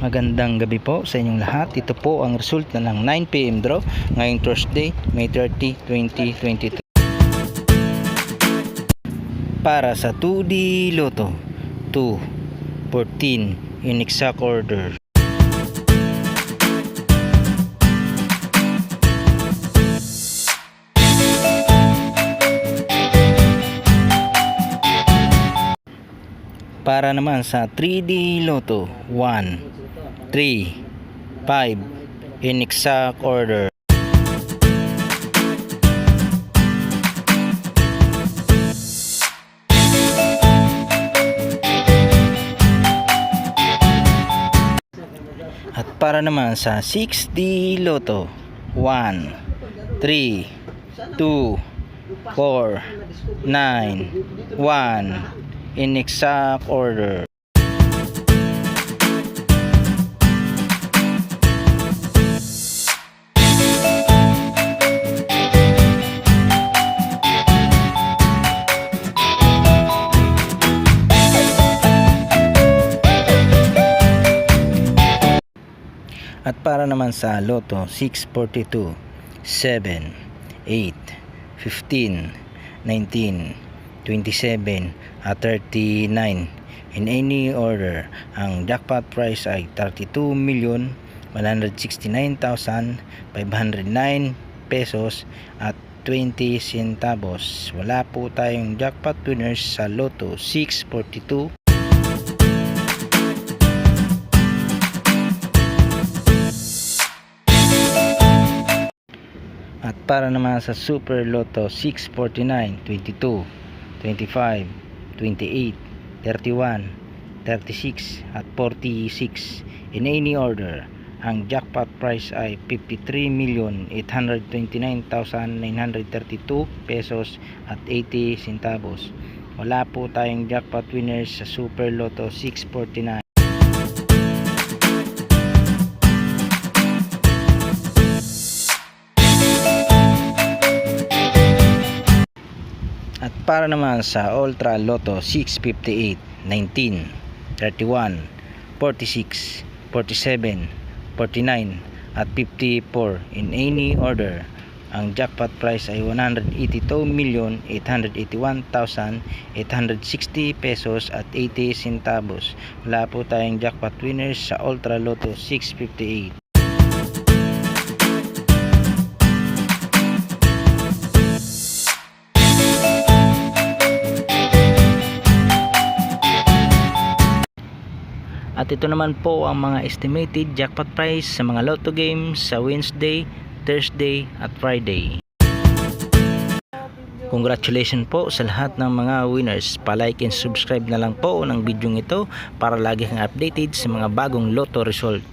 Magandang gabi po sa inyong lahat. Ito po ang result na ng 9 PM draw ngayong Thursday, May 30, 2022. Para sa 2D Lotto 2, 14 in exact order. Para naman sa 3D Lotto 1, 3, 5 in exact order. At para naman sa 6D Lotto 1, 3, 2, 4, 9, 1 in exact order. At para naman sa Lotto 642, 7, 8, 15, 19, 27 at 39 in any order. Ang jackpot price ay 32,169,509 pesos at 20 centavos. Wala po tayong jackpot winners sa Lotto 642. At para naman sa Super Lotto 649, 22, 25, 28, 31, 36 at 46 in any order. Ang jackpot price ay 53,829,932 pesos at 80 centavos. Wala po tayong jackpot winners sa Super Lotto 649. At para naman sa Ultra Lotto 658, 19, 31, 46, 47, 49 at 54 in any order. Ang jackpot price ay 182,881,860 pesos at 80 centavos. Wala po tayong jackpot winners sa Ultra Lotto 658. At ito naman po ang mga estimated jackpot price sa mga Lotto games sa Wednesday, Thursday at Friday. Congratulations po sa lahat ng mga winners. Pa-like and subscribe na lang po ng video ito para lagi kang updated sa mga bagong Lotto result.